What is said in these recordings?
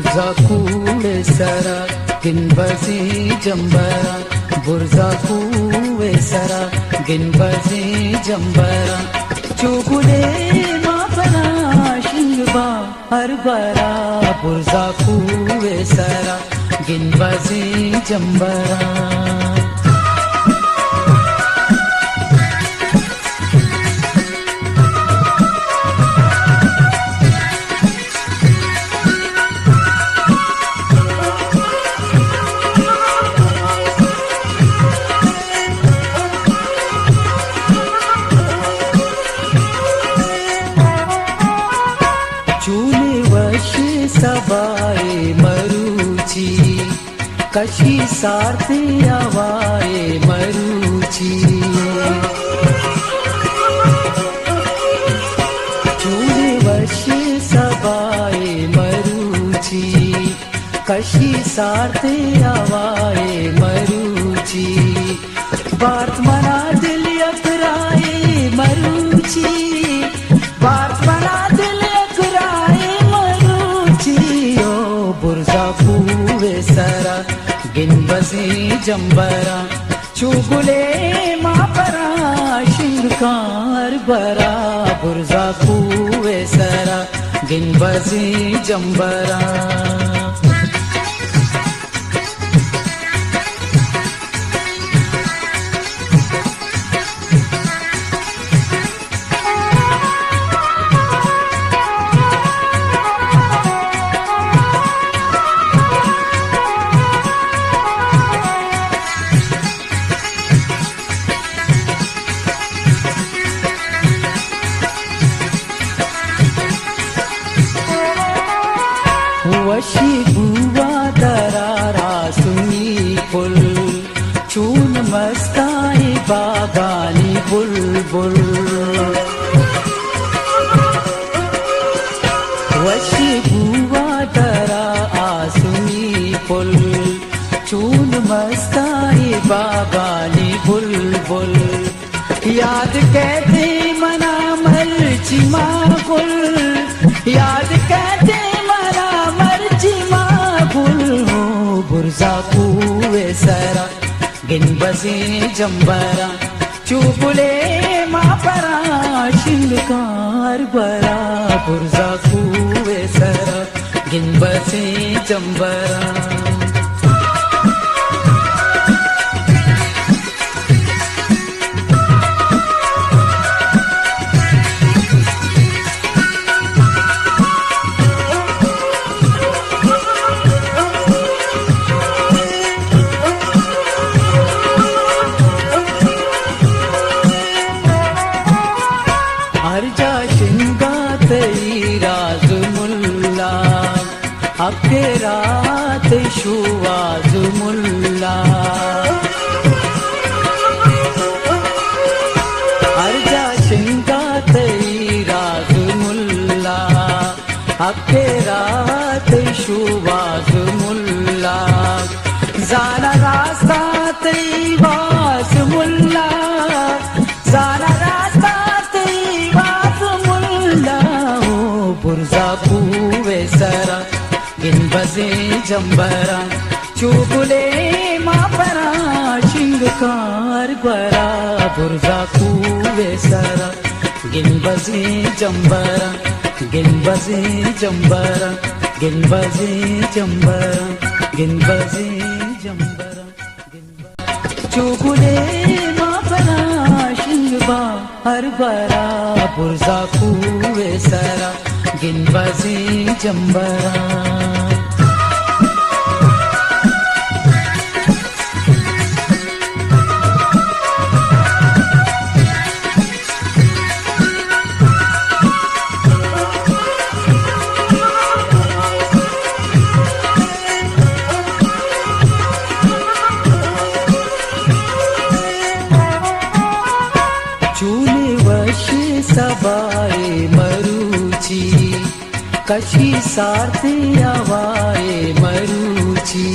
बुरजा कूड़े सरा गिनबजी जंबरा बुरजा कूड़े सरा गिनबजी जंबरा चुगुले मापना शिंगबा हर बरा बुरजा कूड़े सरा गिनबजी जंबरा सबाए मरुची कशी सारते आवाए मरुची चूड़े वर्षे सबाए मरुची कशी सारते आवाए मरुची बात मना दिल अकराए मरुची बात मना दिल अकराए बुरजा कूड़े सरा गिनबजी जंबरा चुगुले मापरा शिंगकार बरा बुरजा कूड़े सरा गिनबजी जंबरा वशी बुआ दरारा सुनी पुल चून मस्ताई बागानी बुलबुल वशी बुआ दरा आसुनी पुल चून मस्ताई बागानी बुलबुल याद कहते मना मर्ची मागुल याद कहते बुरजा कूड़े सरा गिनबजी जंबरा चुगुले मापरा शिंगकार बरा बुरजा कूड़े सरा गिनबजी जंबरा हरजा शिंगा तेरी राज मुल्ला अके रात शुवाज मुल्ला हरजा शिंगा तेरी राज मुल्ला अके रात शुवाज मुल्ला जाना रास्ता तेरी वास मुल्ला जाना रास्ता बुरजा कूड़े सरा गिनबजी जंबरा चुगुले मापरा शिंगकार बरा बुरजा कूड़े सरा गिनबजी जंबरा गिनबजी जंबरा गिनबजी जंबरा गिनबजी जंबरा चुगुले मापरा शिंगबा हर बरा बुरजा कूड़े सरा गिनबजी जंबरा चूले वशी सबाए मरुची कशी सारते आवाए मरुची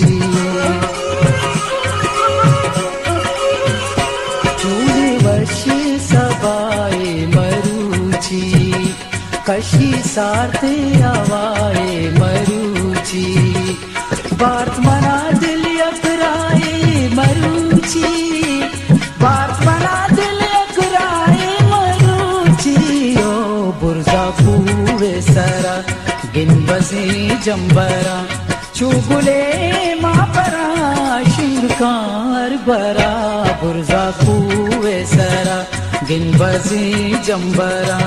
चूले वशी सबाए मरुची कशी सारते आवाए मरुची मरूची बात मना दिल अकराए मरूची बात मना दिल अकराए मरूची ओ बुरजा पूवे सरा गिनबसे जंबरा चुगुले मापरा शिंगार बरा बुरजा पूवे सरा गिनबसे जंबरा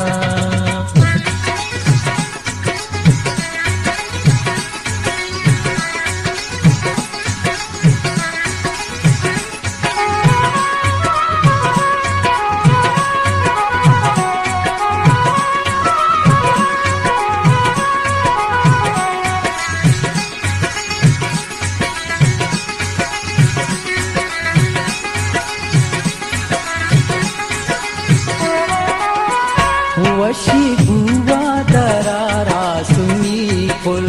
वशी बुवा दरारा सुनी पुल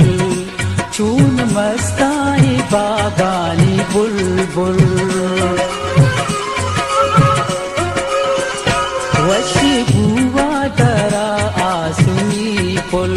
चून मस्ताई बागानी बुलबुल वशी बुवा दरा सुनी पुल